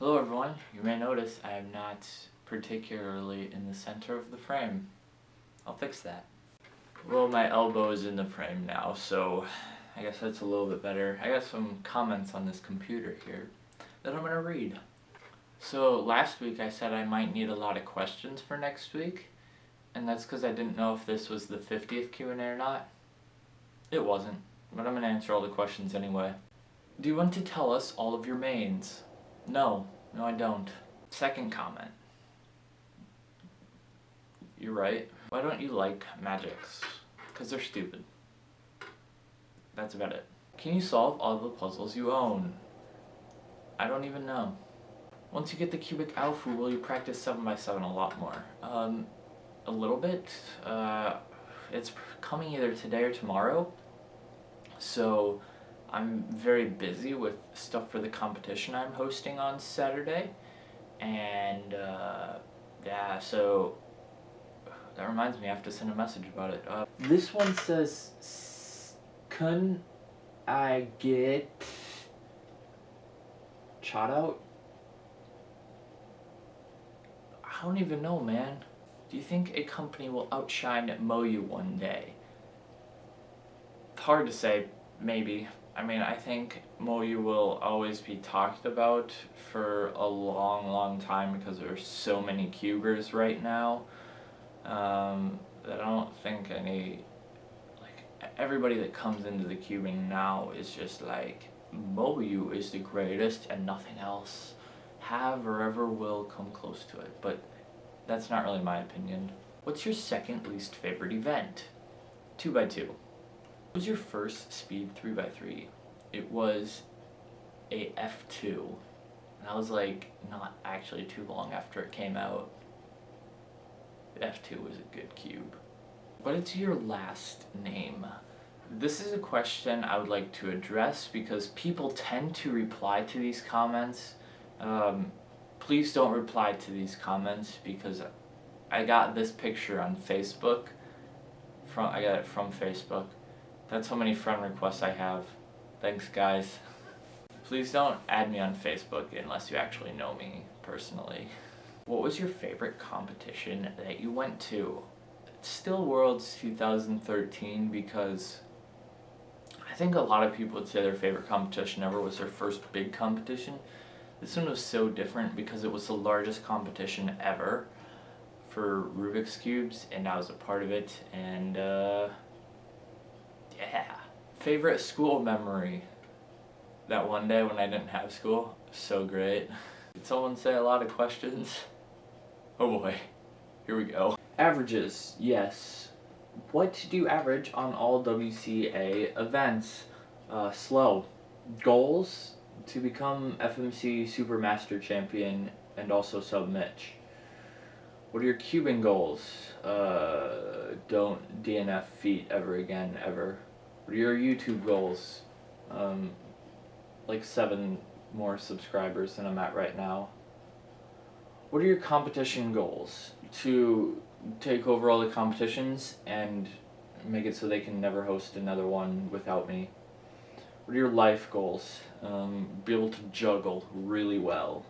Hello everyone, you may notice I am not particularly in the center of the frame. I'll fix that. Well, my elbow is in the frame now, so I guess that's a little bit better. I got some comments on this computer here that I'm going to read. So last week I said I might need a lot of questions for next week, and that's because I didn't know if this was the 50th Q&A or not. It wasn't, but I'm going to answer all the questions anyway. Do you want to tell us all of your mains? No, I don't. Second comment. You're right. Why don't you like magics? Because they're stupid. That's about it. Can you solve all the puzzles you own? I don't even know. Once you get the cubic alpha, will you practice 7x7 a lot more? A little bit. It's coming either today or tomorrow. So I'm very busy with stuff for the competition I'm hosting on Saturday, and yeah, so that reminds me I have to send a message about it. This one says, can I get shout out? I don't even know, man. Do you think a company will outshine MoU one day? Hard to say, maybe. I mean, I think MoU will always be talked about for a long time because there's so many cubers right now that I don't think everybody that comes into the cubing now is just like, MoU is the greatest and nothing else have or ever will come close to it, but that's not really my opinion. What's your second least favorite event? 2x2. What was your first speed 3x3? It was a F2. And that was like not actually too long after it came out. F2 was a good cube. What is your last name? This is a question I would like to address because people tend to reply to these comments. Please don't reply to these comments because I got this picture on Facebook. I got it from Facebook. That's how many friend requests I have. Thanks, guys. Please don't add me on Facebook unless you actually know me personally. What was your favorite competition that you went to? It's still Worlds 2013 because I think a lot of people would say their favorite competition ever was their first big competition. This one was so different because it was the largest competition ever for Rubik's Cubes, and I was a part of it, and yeah. Favorite school memory? That one day when I didn't have school. So great. Did someone say a lot of questions? Oh boy. Here we go. Averages. Yes. What do you average on all WCA events? Slow. Goals? To become FMC Super Master Champion and also sub-Mitch. What are your cubing goals? Don't DNF feet ever again, ever. What are your YouTube goals? Like 7 more subscribers than I'm at right now. What are your competition goals? To take over all the competitions and make it so they can never host another one without me. What are your life goals? Be able to juggle really well.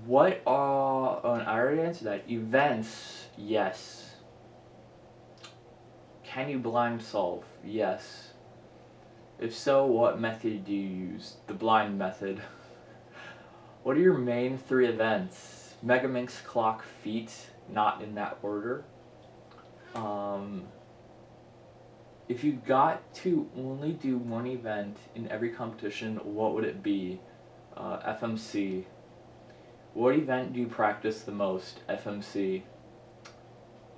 What are, I already answered that. Events, yes. Can you blind solve? Yes. If so, what method do you use? The blind method. What are your main 3 events? Megaminx, Clock, Feet, not in that order. If you got to only do one event in every competition, what would it be? FMC. What event do you practice the most? FMC.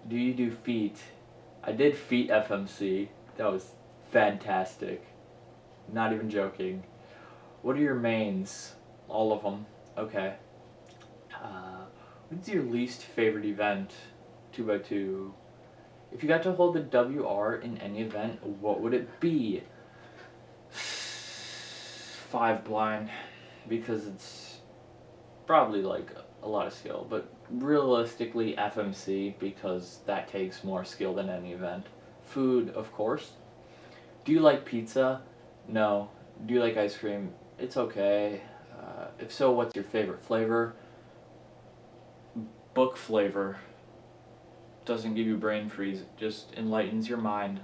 Do you do feet? I did feet FMC. That was fantastic. Not even joking. What are your mains? All of them. Okay. What's your least favorite event? 2x2. If you got to hold the WR in any event, what would it be? 5 blind. Because it's probably like a lot of skill, but realistically FMC because that takes more skill than any event. Food, of course. Do you like pizza? No. Do you like ice cream? It's okay. If so, what's your favorite flavor? Book flavor. Doesn't give you brain freeze, it just enlightens your mind.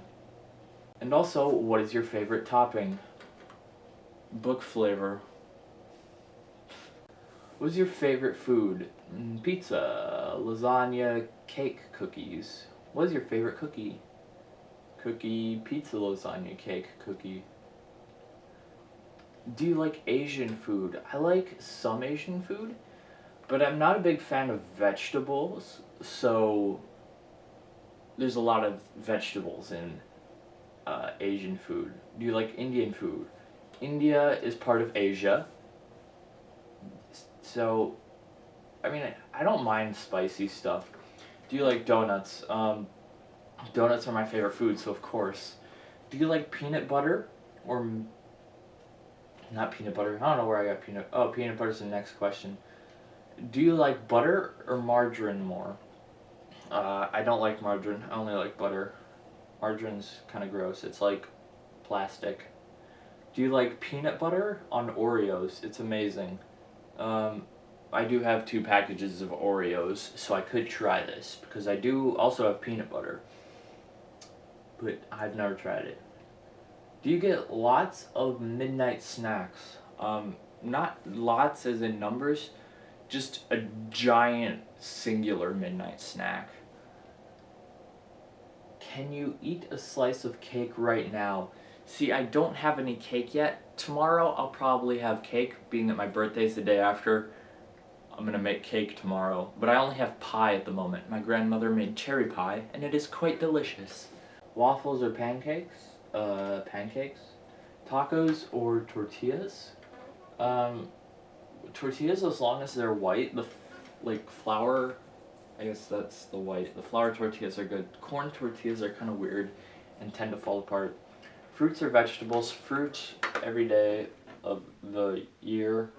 And also, what is your favorite topping? Book flavor. What's your favorite food? Pizza, lasagna, cake, cookies. What is your favorite cookie? Cookie, pizza, lasagna, cake, cookie. Do you like Asian food? I like some Asian food, but I'm not a big fan of vegetables, so there's a lot of vegetables in Asian food. Do you like Indian food? India is part of Asia, so I mean, I don't mind spicy stuff. Do you like donuts? Donuts are my favorite food, so of course. Do you like peanut butter or not peanut butter? I don't know where I got peanut. Oh, peanut butter's the next question. Do you like butter or margarine more? I don't like margarine. I only like butter. Margarine's kind of gross. It's like plastic. Do you like peanut butter on Oreos? It's amazing. I do have 2 packages of Oreos, so I could try this because I do also have peanut butter, but I've never tried it. Do you get lots of midnight snacks? Not lots as in numbers, just a giant singular midnight snack. Can you eat a slice of cake right now? See, I don't have any cake yet. Tomorrow I'll probably have cake, being that my birthday's the day after. I'm gonna make cake tomorrow, but I only have pie at the moment. My grandmother made cherry pie, and it is quite delicious. Waffles or pancakes? Pancakes. Tacos or tortillas? Tortillas as long as they're white. Like flour, I guess that's the white. The flour tortillas are good. Corn tortillas are kind of weird and tend to fall apart. Fruits or vegetables? Fruit every day of the year.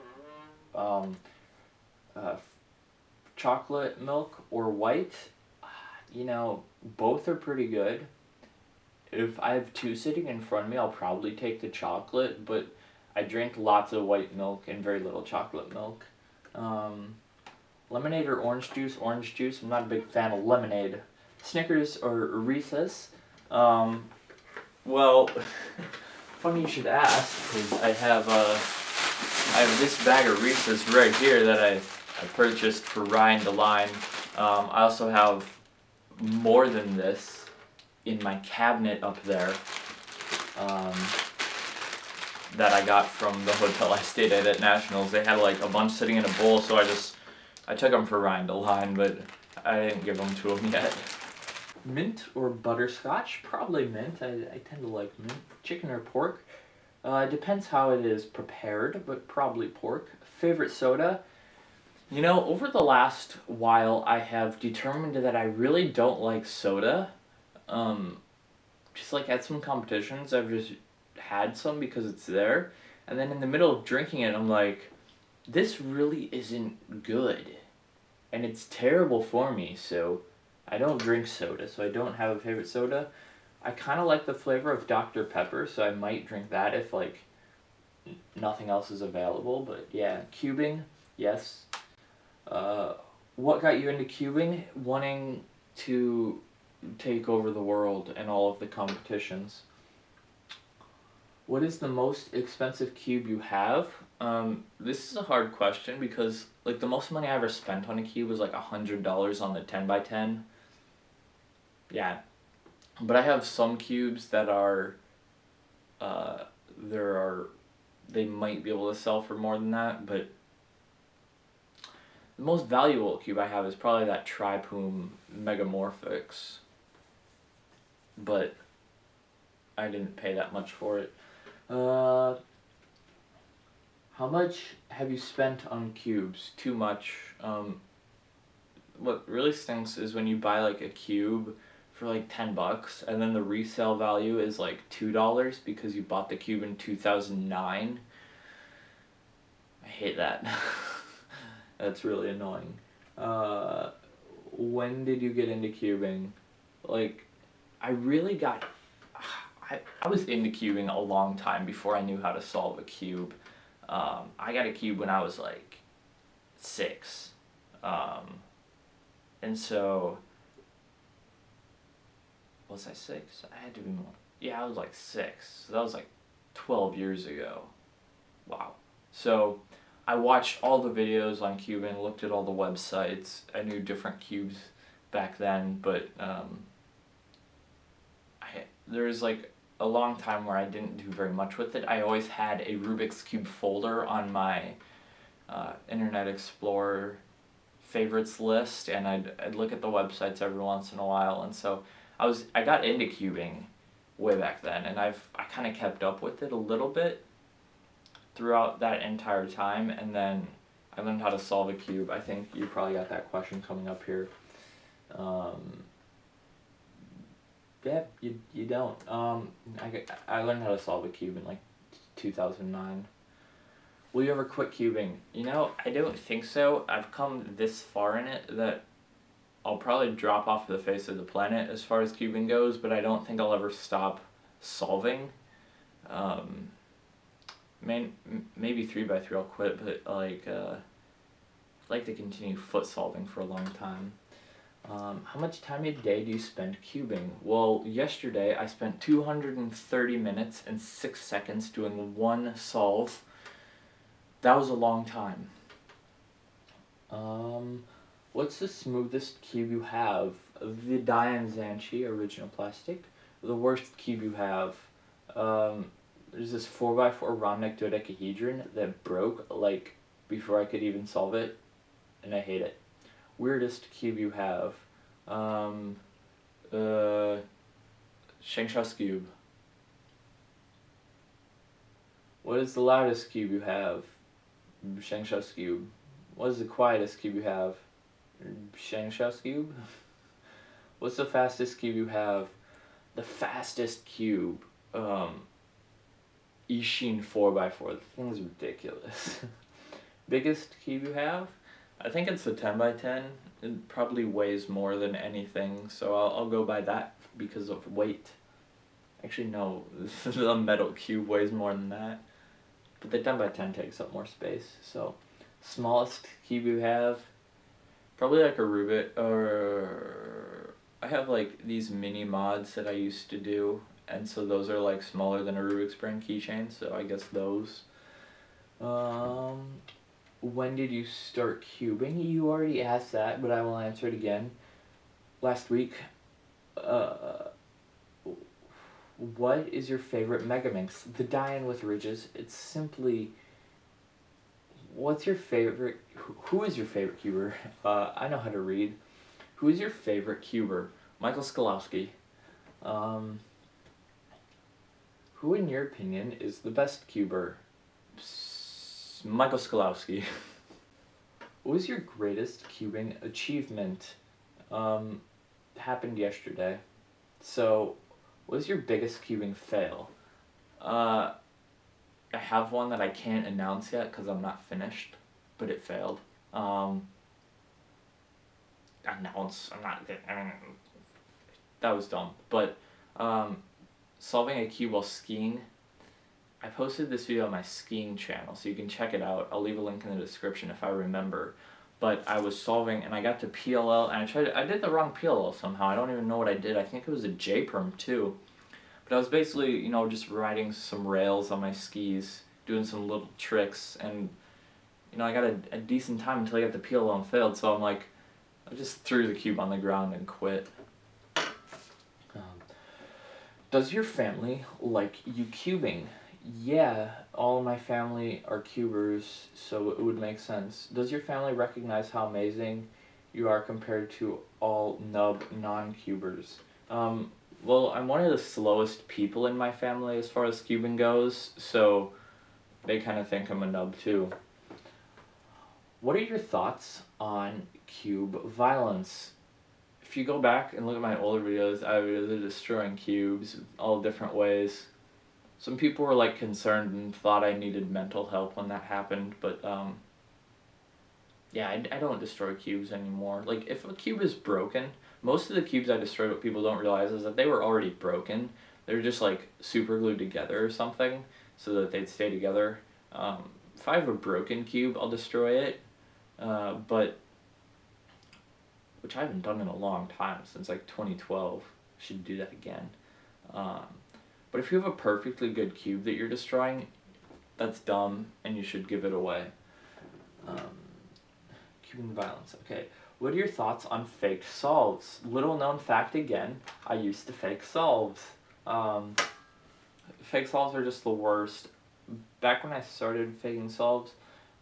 Chocolate milk or white? You know, both are pretty good. If I have 2 sitting in front of me, I'll probably take the chocolate, but I drink lots of white milk and very little chocolate milk. Lemonade or orange juice? Orange juice. I'm not a big fan of lemonade. Snickers or Reese's? Well, funny you should ask, because I have this bag of Reese's right here that I purchased for Ryan the Line. I also have more than this in my cabinet up there that I got from the hotel I stayed at Nationals. They had like a bunch sitting in a bowl, so I took them for Ryan the Line, but I didn't give them to him yet. Mint or butterscotch? Probably mint. I tend to like mint. Chicken or pork? Depends how it is prepared, but probably pork. Favorite soda? You know, over the last while, I have determined that I really don't like soda. Just like at some competitions, I've just had some because it's there, and then in the middle of drinking it, I'm like, this really isn't good, and it's terrible for me, so I don't drink soda, so I don't have a favorite soda. I kind of like the flavor of Dr. Pepper, so I might drink that if, like, nothing else is available, but yeah, cubing, yes. What got you into cubing? Wanting to take over the world and all of the competitions. What is the most expensive cube you have? This is a hard question because, like, the most money I ever spent on a cube was like $100 on the 10x10. Yeah, but I have some cubes that are, they might be able to sell for more than that, but the most valuable cube I have is probably that Tripoom Megamorphix, but I didn't pay that much for it. How much have you spent on cubes? Too much. What really stinks is when you buy like a cube for like $10 and then the resale value is like $2 because you bought the cube in 2009. I hate that. That's really annoying. When did you get into cubing? Like, I really got... I was into cubing a long time before I knew how to solve a cube. I got a cube when I was like 6. And so, was I 6? I had to be more. Yeah, I was like 6. So that was like 12 years ago. Wow. So I watched all the videos on cubing, looked at all the websites. I knew different cubes back then, but there was like a long time where I didn't do very much with it. I always had a Rubik's Cube folder on my Internet Explorer favorites list, and I'd look at the websites every once in a while, and so I got into cubing way back then, and I kind of kept up with it a little bit throughout that entire time, and then I learned how to solve a cube. I think you probably got that question coming up here. Yeah, you don't. I learned how to solve a cube in like 2009. Will you ever quit cubing? You know, I don't think so. I've come this far in it that I'll probably drop off the face of the planet as far as cubing goes, but I don't think I'll ever stop solving. Maybe 3x3 I'll quit, but like I'd like to continue foot solving for a long time. How much time a day do you spend cubing? Well, yesterday I spent 230 minutes and 6 seconds doing one solve. That was a long time. What's the smoothest cube you have? The Diane Zanchi original plastic. The worst cube you have? There's this 4x4 Romnick dodecahedron that broke like before I could even solve it, and I hate it. Weirdest cube you have? Shangsha's cube. What is the loudest cube you have? Shangsha's cube. What is the quietest cube you have? Shangsha's cube. What's the fastest cube you have? The fastest cube. Ishin 4x4. The thing's ridiculous. Biggest cube you have? I think it's a 10x10. It probably weighs more than anything, so I'll go by that because of weight. Actually, no, the metal cube weighs more than that. But the 10x10 takes up more space, so smallest cube you have? Probably like a Rubik, or I have like these mini mods that I used to do, and so those are like smaller than a Rubik's brand keychain, so I guess those. When did you start cubing? You already asked that, but I will answer it again. Last week. What is your favorite Megaminx? The Diane with ridges. It's simply... What's your favorite... Who is your favorite cuber? I know how to read. Who is your favorite cuber? Michael Skolowski. Who, in your opinion, is the best cuber? Michael Skolowski. What was your greatest cubing achievement? Happened yesterday. So, what was your biggest cubing fail? I have one that I can't announce yet because I'm not finished, but it failed. Announce, I'm not, that was dumb. But, solving a cube while skiing. I posted this video on my skiing channel, so you can check it out. I'll leave a link in the description if I remember. But I was solving, and I got to PLL, and I did the wrong PLL somehow. I don't even know what I did. I think it was a J-perm too. But I was basically, you know, just riding some rails on my skis, doing some little tricks, and, you know, I got a decent time until I got the PLL and failed, so I'm like, I just threw the cube on the ground and quit. Does your family like you cubing? Yeah, all my family are cubers, so it would make sense. Does your family recognize how amazing you are compared to all nub non-cubers? Well, I'm one of the slowest people in my family as far as cubing goes, so they kind of think I'm a nub too. What are your thoughts on cube violence? If you go back and look at my older videos, I have videos of destroying cubes all different ways. Some people were like concerned and thought I needed mental help when that happened, but yeah, I don't destroy cubes anymore. Like, if a cube is broken, most of the cubes I destroyed, what people don't realize is that they were already broken. They're just like super glued together or something so that they'd stay together. if I have a broken cube, I'll destroy it, but, which I haven't done in a long time, since like 2012, should do that again. But if you have a perfectly good cube that you're destroying, that's dumb, and you should give it away. Cuban violence, okay. What are your thoughts on faked solves? Little known fact again, I used to fake solves. Fake solves are just the worst. Back when I started faking solves,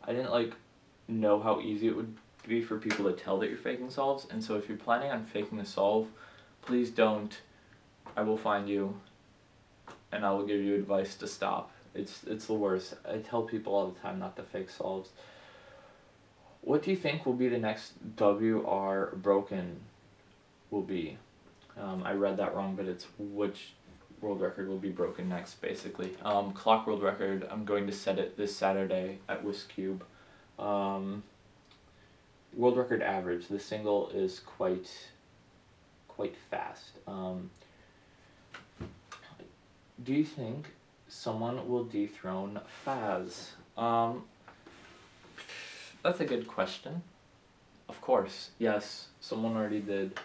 I didn't like know how easy it would be for people to tell that you're faking solves, and so if you're planning on faking a solve, please don't. I will find you, and I will give you advice to stop. It's the worst. I tell people all the time not to fake solves. What do you think will be the next WR broken will be? I read that wrong, but it's which world record will be broken next, basically. Clock world record, I'm going to set it this Saturday at WhiskCube. World record average, the single is quite fast. Do you think someone will dethrone Faz? That's a good question. Of course, yes, someone already did.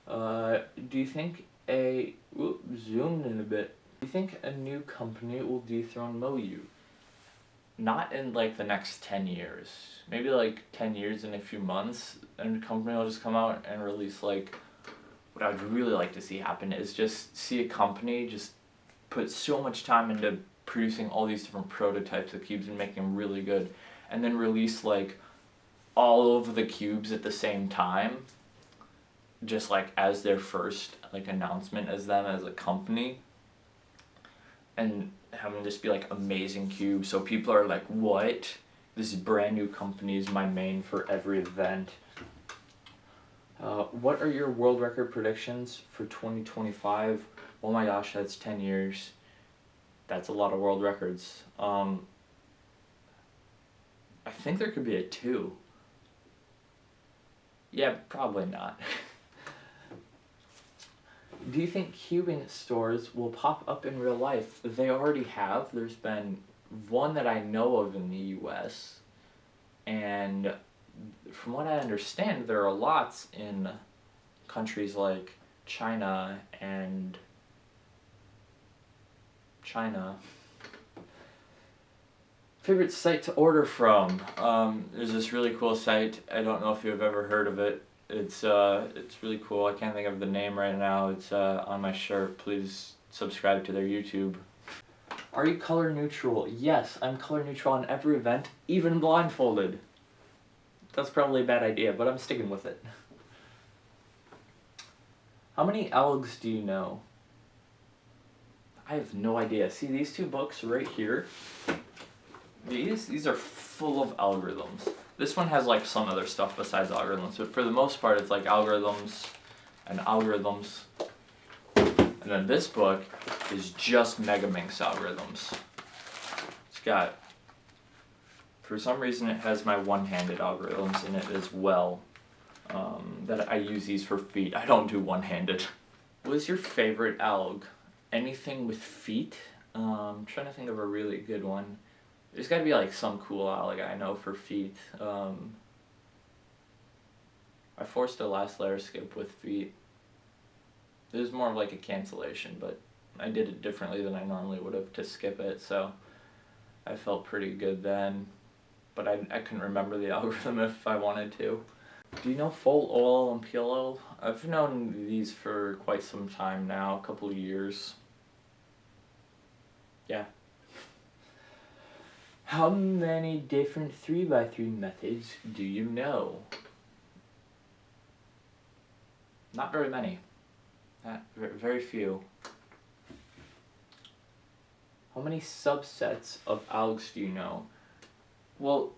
Do you think zoomed in a bit. Do you think a new company will dethrone Moyu? Not in like the next 10 years. Maybe like 10 years in a few months, and a company will just come out and release like, what I would really like to see happen is just see a company just put so much time into producing all these different prototypes of cubes and making them really good, and then release like all of the cubes at the same time, just like as their first like announcement as them as a company, and have them just be like amazing cubes, so people are like, what? This brand new company is my main for every event. What are your world record predictions for 2025? Oh my gosh, that's 10 years. That's a lot of world records. I think there could be a 2. Yeah, probably not. Do you think cubing stores will pop up in real life? They already have. There's been one that I know of in the US, and from what I understand, there are lots in countries like China and China. Favorite site to order from? There's this really cool site. I don't know if you've ever heard of it. It's really cool. I can't think of the name right now. It's on my shirt. Please subscribe to their YouTube. Are you color neutral? Yes, I'm color neutral on every event, even blindfolded. That's probably a bad idea, but I'm sticking with it. How many algs do you know? I have no idea. See these 2 books right here? These are full of algorithms. This one has like some other stuff besides algorithms, but for the most part it's like algorithms and algorithms. And then this book is just Megaminx algorithms. It's got, for some reason it has my one-handed algorithms in it as well. That I use these for feet. I don't do one-handed. What is your favorite alg? Anything with feet? I'm trying to think of a really good one. There's gotta be like some cool alg I know for feet. I forced a last layer skip with feet. It was more of like a cancellation, but I did it differently than I normally would have to skip it, so I felt pretty good then. But I couldn't remember the algorithm if I wanted to. Do you know full OLL and PLL? I've known these for quite some time now, a couple of years. Yeah. How many different 3x3 methods do you know? Not very many. Very few. How many subsets of algs do you know? Well,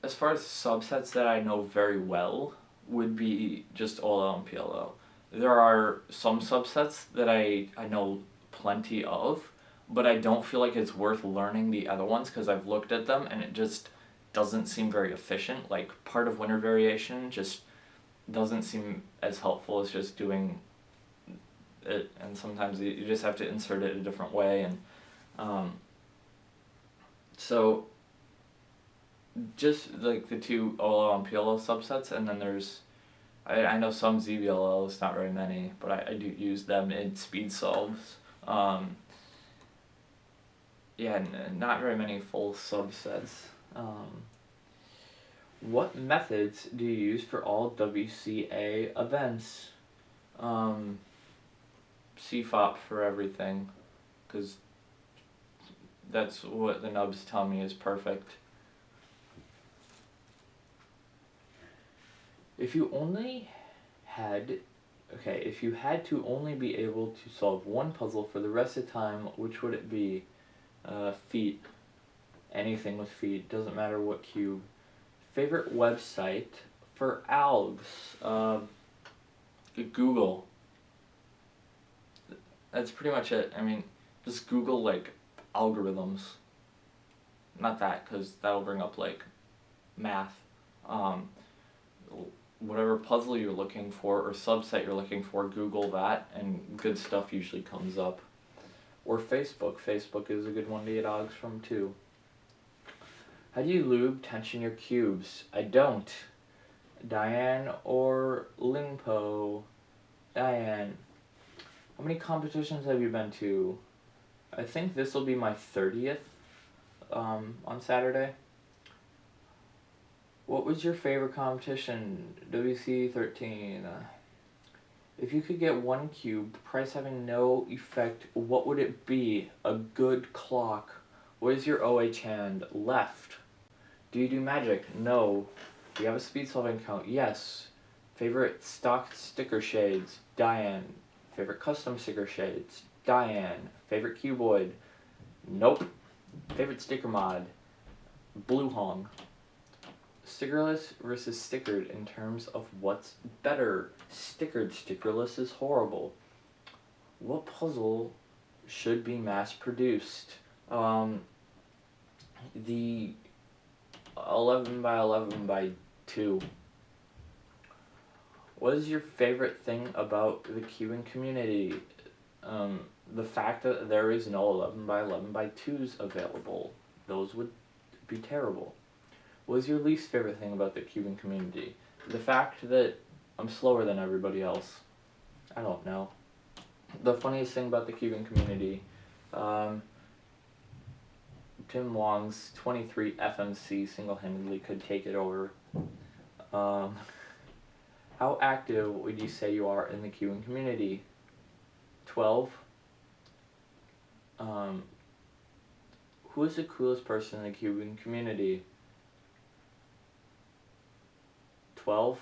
as far as subsets that I know very well would be just OLL and PLL. There are some subsets that I know plenty of, but I don't feel like it's worth learning the other ones because I've looked at them and it just doesn't seem very efficient. Like part of winner variation just doesn't seem as helpful as just doing it, and sometimes you just have to insert it a different way, and so just like the two OLL and PLL subsets, and then there's, I know some ZBLLs, not very many, but I do use them in speed solves. Yeah, not very many full subsets. What methods do you use for all WCA events? CFOP for everything, because that's what the nubs tell me is perfect. If you had to only be able to solve one puzzle for the rest of the time, which would it be? Feet. Anything with feet, doesn't matter what cube. Favorite website for algs? Google. That's pretty much it. I mean, just Google like algorithms. Not that, because that'll bring up like math. Whatever puzzle you're looking for or subset you're looking for, Google that, and good stuff usually comes up. Or Facebook. Facebook is a good one to get algs from too. How do you lube tension your cubes? I don't. Diane or Lingpo? Diane. How many competitions have you been to? I think this will be my 30th on Saturday. What was your favorite competition? WC 13. If you could get one cube, price having no effect, what would it be? A good clock. What is your OH hand? Left. Do you do magic? No. Do you have a speed solving count? Yes. Favorite stock sticker shades? Diane. Favorite custom sticker shades? Diane. Favorite cuboid? Nope. Favorite sticker mod? Blue Hong. Stickerless versus stickered in terms of what's better. Stickerless is horrible. What puzzle should be mass produced? The 11 by 11 by 2. What is your favorite thing about the cubing community? The fact that there is no 11 by 11 by 2s available. Those would be terrible. What is your least favorite thing about the cubing community? The fact that I'm slower than everybody else. I don't know. The funniest thing about the cubing community, Tim Wong's 23 FMC single-handedly could take it over. How active would you say you are in the cubing community? 12. Who is the coolest person in the cubing community? 12.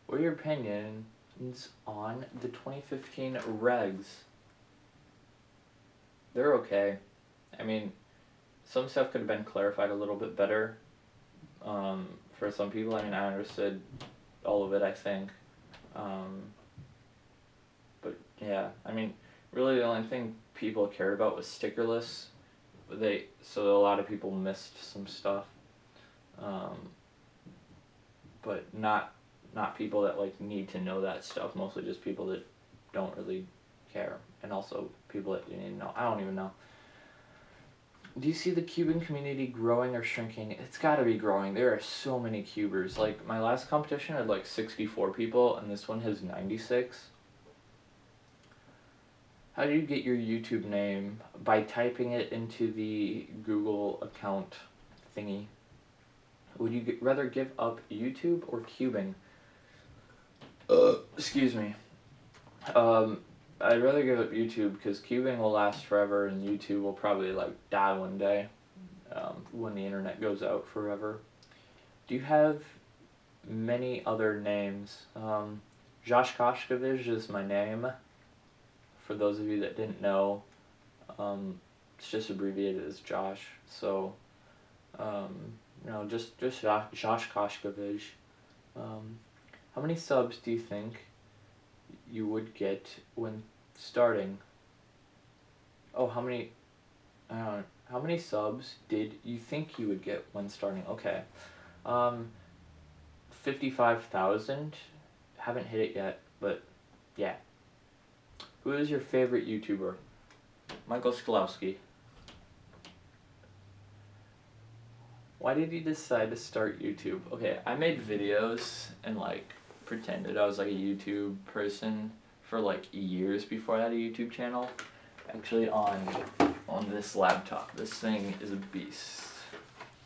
What are your opinions on the 2015 regs? They're okay. I mean, some stuff could have been clarified a little bit better for some people. I mean, I understood all of it, I think. But yeah, I mean, really the only thing people cared about was stickerless. So a lot of people missed some stuff. But not people that like need to know that stuff, mostly just people that don't really care, and also people that you need to know. I don't even know. Do you see the cubing community growing or shrinking? It's got to be growing. There are so many cubers. Like, my last competition had like 64 people, and this one has 96. How do you get your YouTube name? By typing it into the Google account thingy. Would you rather give up YouTube or cubing? Excuse me. I'd rather give up YouTube because cubing will last forever and YouTube will probably like die one day when the internet goes out forever. Do you have many other names? Josh Koshkovich is my name. For those of you that didn't know, it's just abbreviated as Josh. So, just Josh Koshkovich. How many subs do you think you would get when starting? Oh, how many subs did you think you would get when starting? Okay. 55,000. Haven't hit it yet, but yeah. Who is your favorite YouTuber? Michael Skolowski. Why did you decide to start YouTube? Okay, I made videos and like pretended I was like a YouTube person for like years before I had a YouTube channel. Actually on this laptop. This thing is a beast.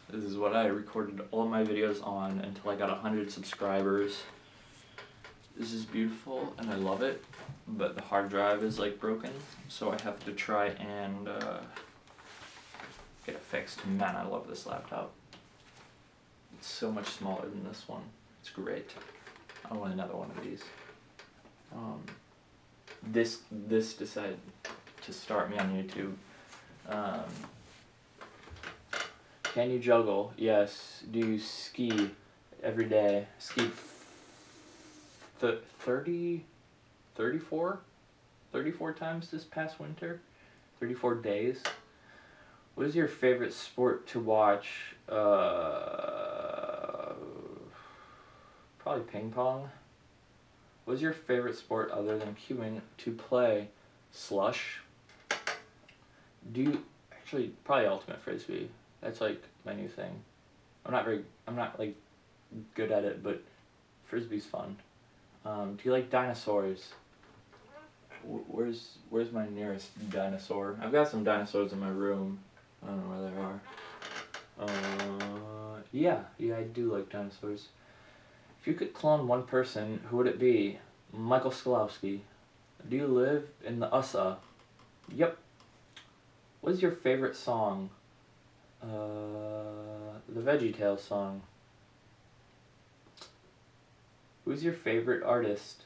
This is what I recorded all of my videos on until I got 100 subscribers. This is beautiful and I love it, but the hard drive is like broken, so I have to try and get it fixed. Man, I love this laptop. It's so much smaller than this one. It's great. I want another one of these. This decided to start me on YouTube. Can you juggle? Yes. Do you ski every day? Skied 34 times this past winter. 34 days. What is your favorite sport to watch? Probably ping pong. What is your favorite sport other than queuing to play? Slush. Do you actually probably ultimate frisbee? That's like my new thing. I'm not like good at it, but frisbee's fun. Do you like dinosaurs? Where's my nearest dinosaur? I've got some dinosaurs in my room. I don't know where they are. Yeah, I do like dinosaurs. If you could clone one person, who would it be? Michael Skolowski. Do you live in the USA? Yep. What is your favorite song? The VeggieTales song. Who's your favorite artist?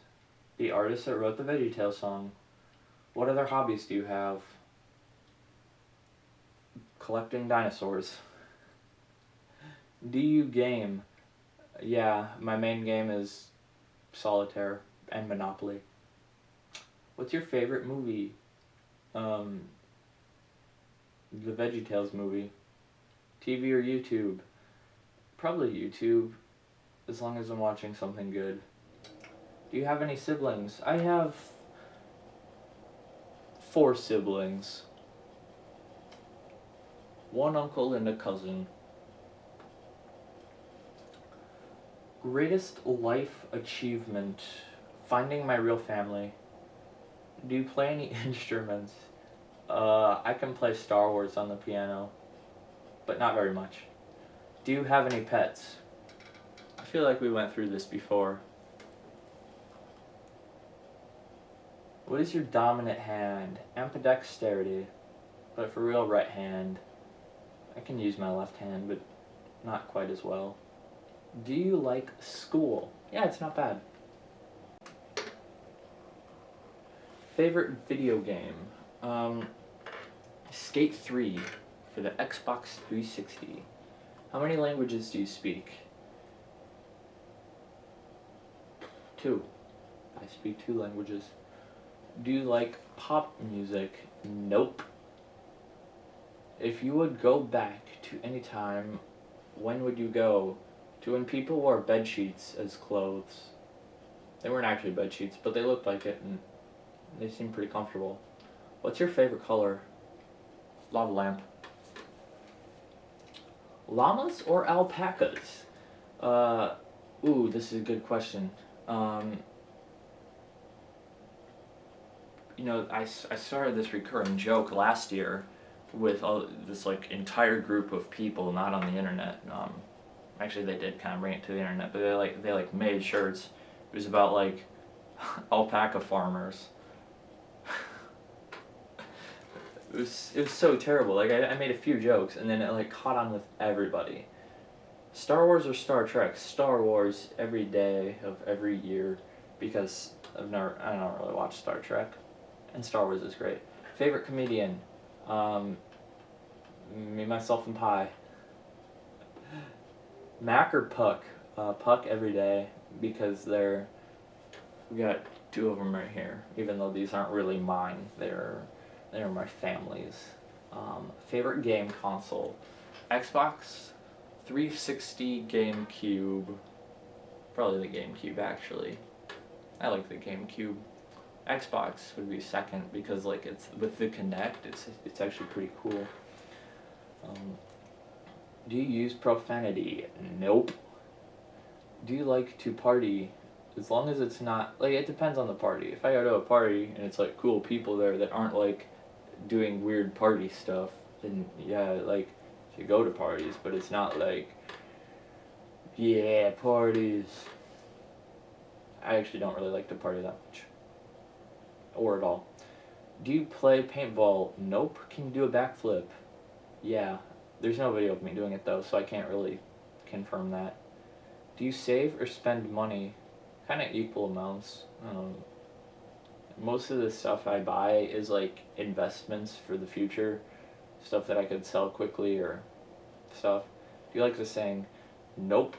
The artist that wrote the VeggieTales song. What other hobbies do you have? Collecting dinosaurs. Do you game? Yeah, my main game is Solitaire and Monopoly. What's your favorite movie? The VeggieTales movie. TV or YouTube? Probably YouTube, as long as I'm watching something good. Do you have any siblings? I have 4 siblings. 1 uncle and a cousin. Greatest life achievement? Finding my real family. Do you play any instruments? I can play Star Wars on the piano, but not very much. Do you have any pets? I feel like we went through this before. What is your dominant hand? Ambidexterity, but for real right hand. I can use my left hand, but not quite as well. Do you like school? Yeah, it's not bad. Favorite video game? Skate 3 for the Xbox 360. How many languages do you speak? 2. I speak 2 languages. Do you like pop music? Nope. If you would go back to any time, when would you go? To when people wore bed sheets as clothes. They weren't actually bed sheets, but they looked like it and they seemed pretty comfortable. What's your favorite color? Lava lamp. Llamas or alpacas? Ooh, this is a good question. You know, I started this recurring joke last year with this like entire group of people not on the internet. Actually, they did kind of bring it to the internet, but they made shirts. It was about like alpaca farmers. It was so terrible. Like I made a few jokes and then it like caught on with everybody. Star Wars or Star Trek? Star Wars every day of every year because I don't really watch Star Trek, and Star Wars is great. Favorite comedian? Me, myself, and Pi. Mac or Puck? Puck every day because we got 2 of them right here. Even though these aren't really mine, they're my family's. Favorite game console? Xbox 360, GameCube. Probably the GameCube actually. I like the GameCube. Xbox would be second because like it's with the Kinect, it's actually pretty cool. Do you use profanity? Nope. Do you like to party? As long as it's not, like, it depends on the party. If I go to a party and it's, like, cool people there that aren't, like, doing weird party stuff, then, yeah, like, to go to parties, but it's not, like, yeah, parties. I actually don't really like to party that much. Or at all. Do you play paintball? Nope. Can you do a backflip? Yeah. There's no video of me doing it, though, so I can't really confirm that. Do you save or spend money? Kind of equal amounts. Most of the stuff I buy is like investments for the future, stuff that I could sell quickly or stuff. Do you like the saying, nope?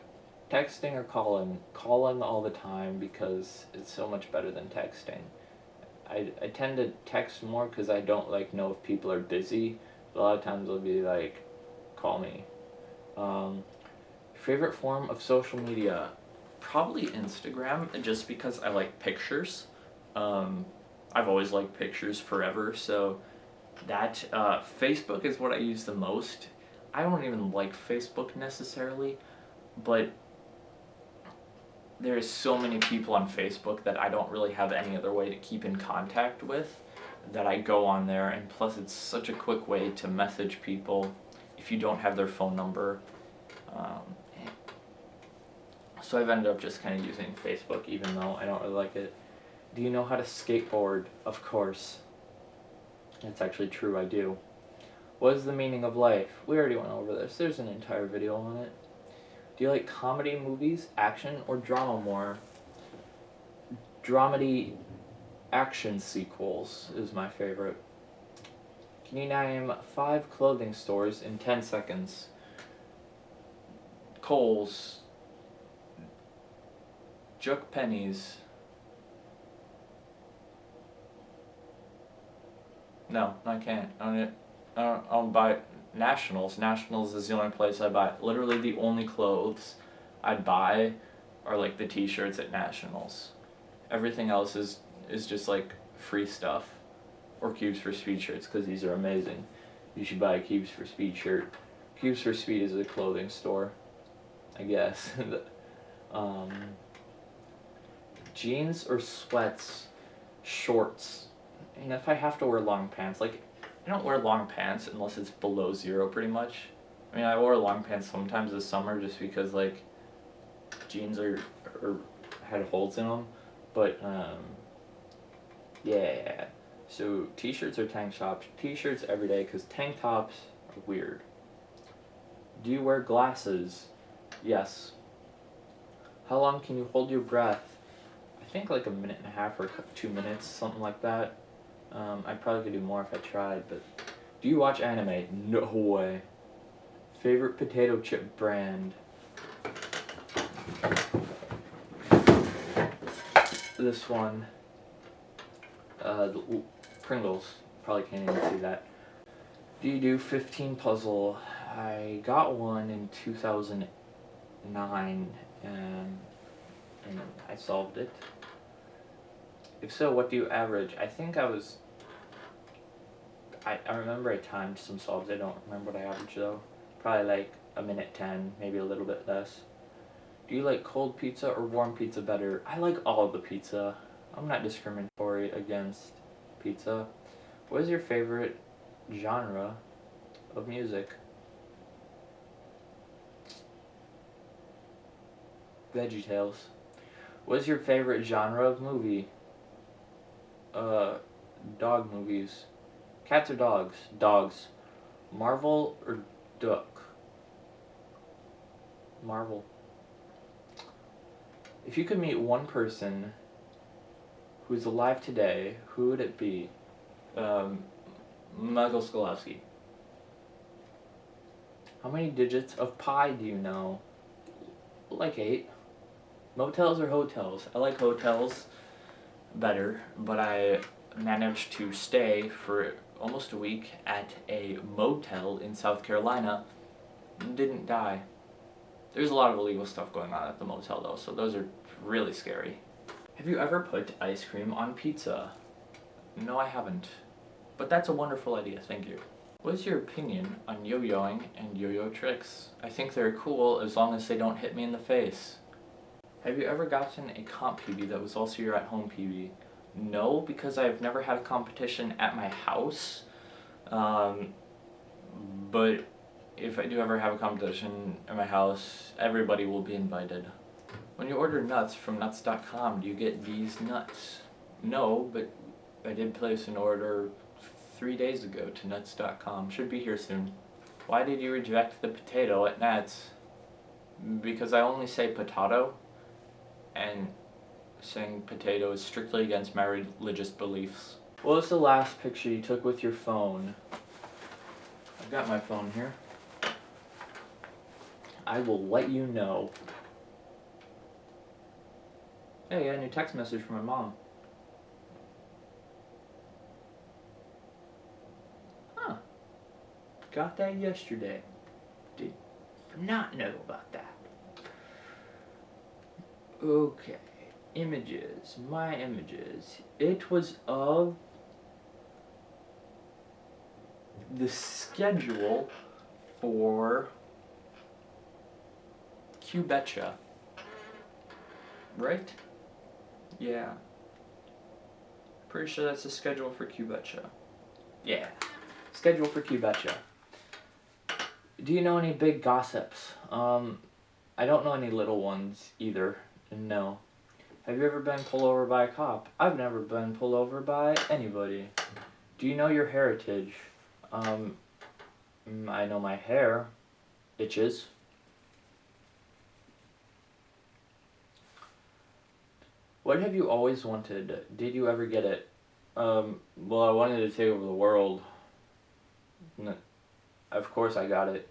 Texting or calling? Calling all the time because it's so much better than texting. I tend to text more because I don't like know if people are busy. But a lot of times they'll be like, call me. Favorite form of social media? Probably Instagram, just because I like pictures. I've always liked pictures forever, so that Facebook is what I use the most. I don't even like Facebook necessarily, but there's so many people on Facebook that I don't really have any other way to keep in contact with that I go on there, and plus it's such a quick way to message people if you don't have their phone number. So I've ended up just kind of using Facebook even though I don't really like it. Do you know how to skateboard? Of course. It's actually true, I do. What is the meaning of life? We already went over this. There's an entire video on it. Do you like comedy movies, action, or drama more? Dramedy action sequels is my favorite. Can you name 5 clothing stores in 10 seconds? Kohl's, Juk Pennies. No, I can't. I don't buy Nationals. Nationals is the only place I buy. Literally the only clothes I buy are like the t-shirts at Nationals. Everything else is just like free stuff. Or Cubes for Speed shirts, because these are amazing. You should buy a Cubes for Speed shirt. Cubes for Speed is a clothing store, I guess. Jeans or sweats? Shorts. And if I have to wear long pants, like, I don't wear long pants unless it's below 0 pretty much. I mean, I wore long pants sometimes this summer just because, like, jeans had holes in them. But, yeah. So, t-shirts or tank tops? T-shirts every day because tank tops are weird. Do you wear glasses? Yes. How long can you hold your breath? I think like 1.5 minutes or 2 minutes, something like that. I probably could do more if I tried, but... Do you watch anime? No way. Favorite potato chip brand? This one. Pringles. Probably can't even see that. Do you do 15 puzzle? I got one in 2009, and I solved it. If so, what do you average? I think I remember I timed some solves. I don't remember what I averaged though. Probably like 1:10, maybe a little bit less. Do you like cold pizza or warm pizza better? I like all of the pizza. I'm not discriminatory against pizza. What is your favorite genre of music? VeggieTales. What is your favorite genre of movie? Dog movies. Cats or dogs? Dogs. Marvel or Duck? Marvel. If you could meet one person who's alive today, who would it be? Michael Skolowski. How many digits of pi do you know? Like 8. Motels or hotels? I like hotels better, but I managed to stay for almost a week at a motel in South Carolina and didn't die. There's a lot of illegal stuff going on at the motel though, so those are really scary. Have you ever put ice cream on pizza? No, I haven't. But that's a wonderful idea, thank you. What's your opinion on yo-yoing and yo-yo tricks? I think they're cool as long as they don't hit me in the face. Have you ever gotten a comp PB that was also your at-home PB? No, because I've never had a competition at my house. But if I do ever have a competition at my house, everybody will be invited. When you order nuts from nuts.com, do you get these nuts? No, but I did place an order 3 days ago to nuts.com. Should be here soon. Why did you reject the potato at Nuts? Because I only say potato, and saying potato is strictly against my religious beliefs. What was the last picture you took with your phone? I've got my phone here. I will let you know. Hey, I got a new text message from my mom. Huh. Got that yesterday. Did not know about that. Okay. Images. My images. It was of the schedule for Q-Betcha. Right? Yeah. Pretty sure that's the schedule for Q-Betcha. Yeah. Schedule for Q-Betcha. Do you know any big gossips? I don't know any little ones either. No. Have you ever been pulled over by a cop? I've never been pulled over by anybody. Do you know your heritage? I know my hair itches. What have you always wanted? Did you ever get it? Well, I wanted to take over the world. Of course I got it.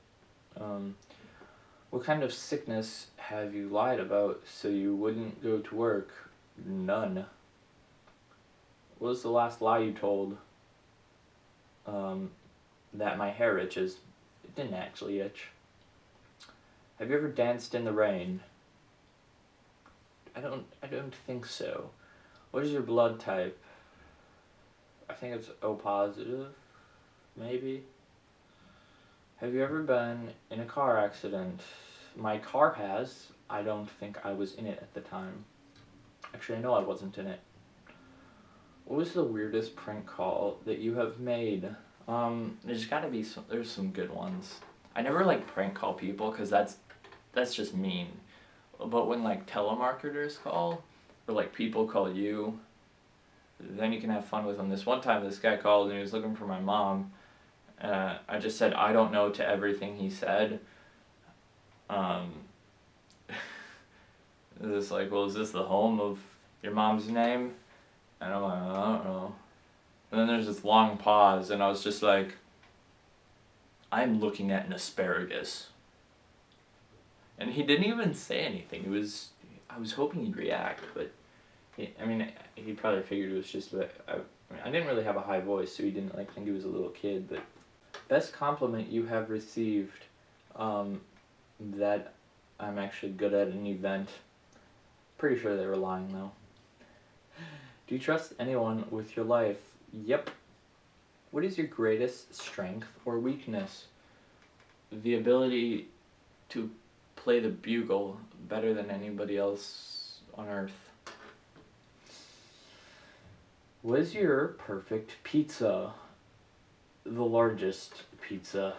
What kind of sickness have you lied about so you wouldn't go to work? None. What was the last lie you told? That my hair itches. It didn't actually itch. Have you ever danced in the rain? I don't think so. What is your blood type? I think it's O positive, maybe. Have you ever been in a car accident? My car has. I don't think I was in it at the time. Actually, I know I wasn't in it. What was the weirdest prank call that you have made? There's gotta be there's some good ones. I never like prank call people because that's just mean. But when like telemarketers call, or like people call you, then you can have fun with them. This one time this guy called and he was looking for my mom. I just said I don't know to everything he said. It's like, well, is this the home of your mom's name? And I'm like, I don't know. And then there's this long pause, and I was just like, I'm looking at an asparagus. And he didn't even say anything. I was hoping he'd react, but he probably figured it was just that I didn't really have a high voice, so he didn't like think he was a little kid. But best compliment you have received, that I'm actually good at an event. Pretty sure they were lying though. Do you trust anyone with your life? Yep. What is your greatest strength or weakness? The ability to play the bugle better than anybody else on earth. What is your perfect pizza? The largest pizza.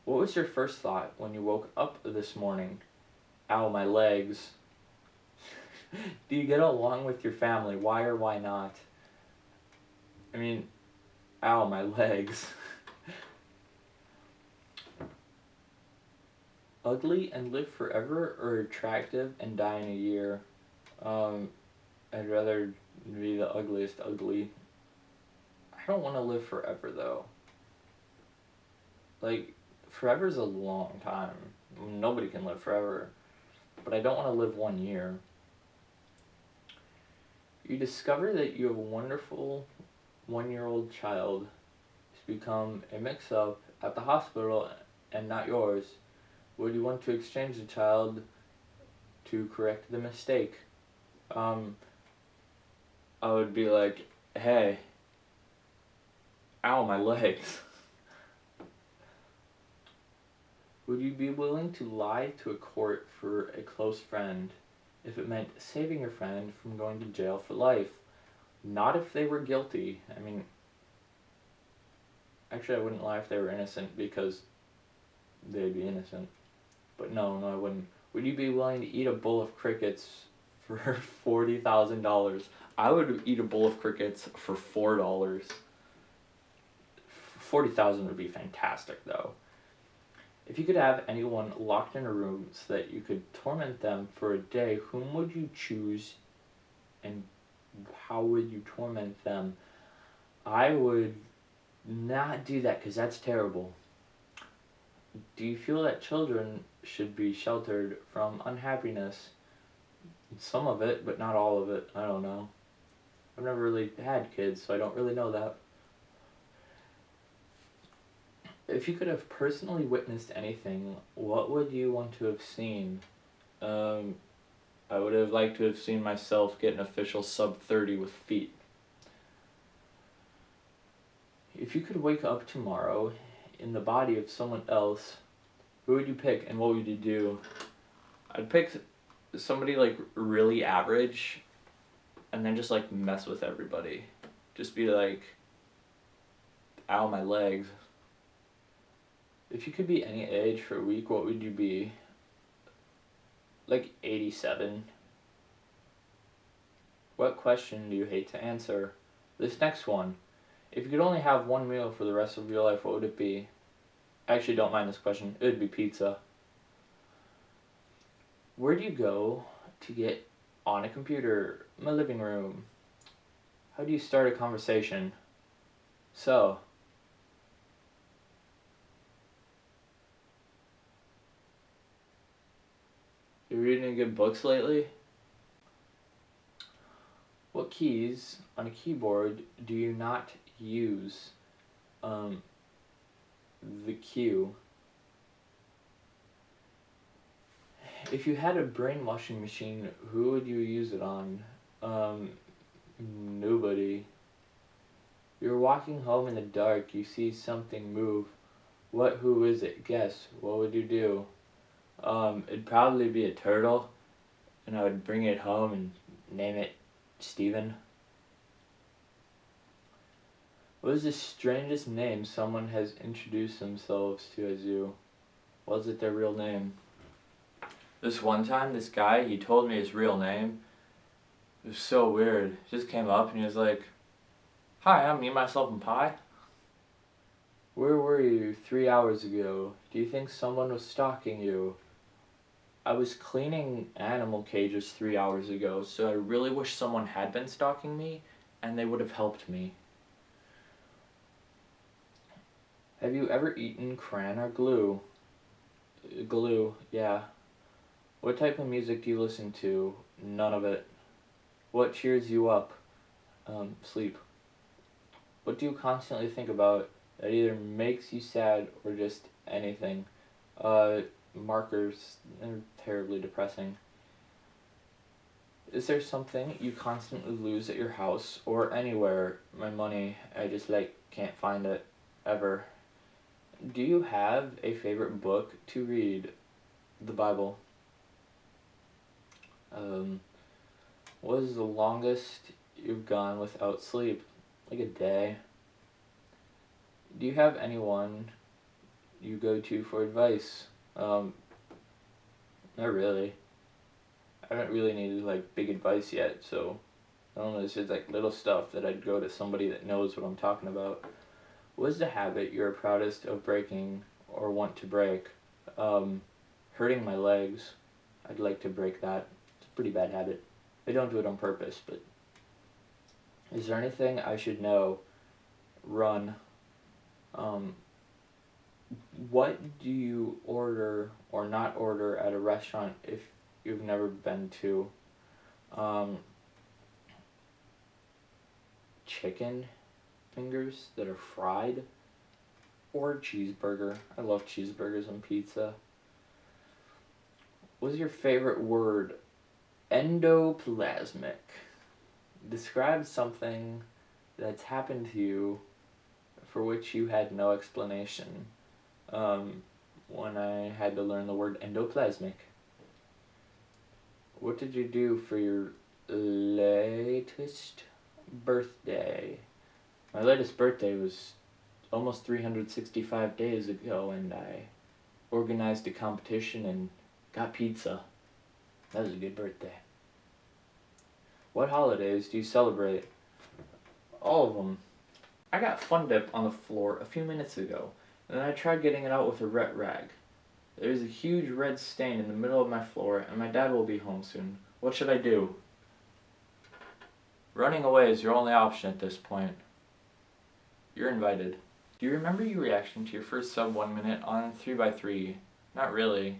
What was your first thought when you woke up this morning? Ow, my legs. Do you get along with your family? Why or why not? Ow, my legs. Ugly and live forever, or attractive and die in a year? I'd rather be the ugliest ugly. I don't want to live forever though. Like, forever's a long time. Nobody can live forever. But I don't want to live 1 year. You discover that you have a wonderful 1-year-old child who's become a mix-up at the hospital and not yours. Would you want to exchange the child to correct the mistake? I would be like, hey, ow, my legs. Would you be willing to lie to a court for a close friend if it meant saving your friend from going to jail for life? Not if they were guilty. I mean, actually, I wouldn't lie if they were innocent because they'd be innocent. But no, I wouldn't. Would you be willing to eat a bowl of crickets for $40,000? I would eat a bowl of crickets for $4. 40,000 would be fantastic, though. If you could have anyone locked in a room so that you could torment them for a day, whom would you choose and how would you torment them? I would not do that because that's terrible. Do you feel that children should be sheltered from unhappiness? Some of it, but not all of it. I don't know. I've never really had kids, so I don't really know that. If you could have personally witnessed anything, what would you want to have seen? I would have liked to have seen myself get an official sub-30 with feet. If you could wake up tomorrow in the body of someone else, who would you pick and what would you do? I'd pick somebody like really average and then just like mess with everybody. Just be like, ow, my legs. If you could be any age for a week, what would you be? Like 87. What question do you hate to answer? This next one. If you could only have one meal for the rest of your life, what would it be? I actually don't mind this question. It would be pizza. Where do you go to get on a computer? My living room. How do you start a conversation? So, you reading any good books lately? What keys on a keyboard do you not use? The Q. If you had a brainwashing machine, who would you use it on? Nobody. You're walking home in the dark, you see something move. Who is it? Guess. What would you do? It'd probably be a turtle, and I would bring it home and name it Steven. What is the strangest name someone has introduced themselves to as you? Was it their real name? This one time, this guy, he told me his real name. It was so weird. He just came up and he was like, "Hi, I'm me, myself, and pie." Where were you 3 hours ago? Do you think someone was stalking you? I was cleaning animal cages 3 hours ago, so I really wish someone had been stalking me and they would have helped me. Have you ever eaten crayon or glue? Glue, yeah. What type of music do you listen to? None of it. What cheers you up? Sleep. What do you constantly think about that either makes you sad or just anything? Markers. They're terribly depressing. Is there something you constantly lose at your house or anywhere? My money. I just can't find it. Ever. Do you have a favorite book to read? The Bible. What is the longest you've gone without sleep? Like a day. Do you have anyone you go to for advice? Not really. I haven't really needed big advice yet, so I don't know, this is little stuff that I'd go to somebody that knows what I'm talking about. What is the habit you're proudest of breaking or want to break? Hurting my legs. I'd like to break that. It's a pretty bad habit. I don't do it on purpose, but... Is there anything I should know? Run. What do you order or not order at a restaurant if you've never been to? Chicken fingers that are fried, or cheeseburger. I love cheeseburgers on pizza. What's your favorite word? Endoplasmic. Describe something that's happened to you for which you had no explanation. when I had to learn the word endoplasmic. What did you do for your latest birthday? My latest birthday was almost 365 days ago, and I organized a competition and got pizza. That was a good birthday. What holidays do you celebrate? All of them. I got Fun Dip on the floor a few minutes ago, and then I tried getting it out with a wet rag. There's a huge red stain in the middle of my floor, and my dad will be home soon. What should I do? Running away is your only option at this point. You're invited. Do you remember your reaction to your first sub 1 minute on 3x3? Not really.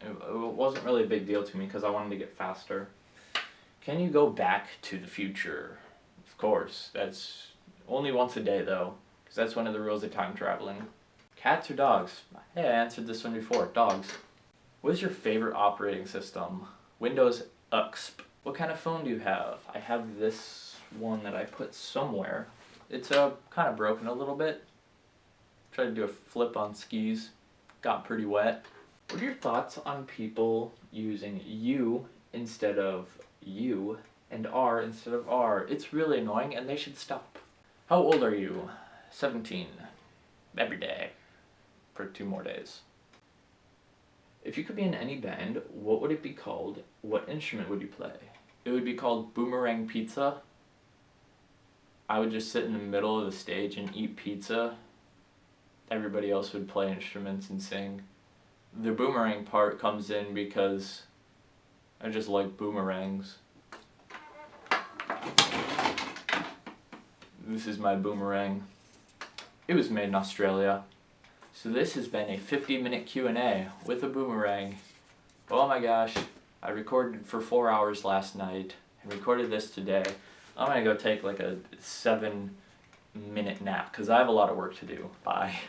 It wasn't really a big deal to me because I wanted to get faster. Can you go back to the future? Of course. That's only once a day though, because that's one of the rules of time traveling. Cats or dogs? Hey, I answered this one before. Dogs. What is your favorite operating system? Windows XP. What kind of phone do you have? I have this one that I put somewhere. It's kind of broken a little bit. Tried to do a flip on skis. Got pretty wet. What are your thoughts on people using you instead of you and R instead of R? It's really annoying and they should stop. How old are you? 17. Every day. For 2 more days. If you could be in any band, what would it be called? What instrument would you play? It would be called Boomerang Pizza. I would just sit in the middle of the stage and eat pizza. Everybody else would play instruments and sing. The boomerang part comes in because I just like boomerangs. This is my boomerang. It was made in Australia. So this has been a 50-minute Q&A with a boomerang. Oh my gosh, I recorded for 4 hours last night and recorded this today. I'm gonna go take like a 7-minute nap because I have a lot of work to do. Bye.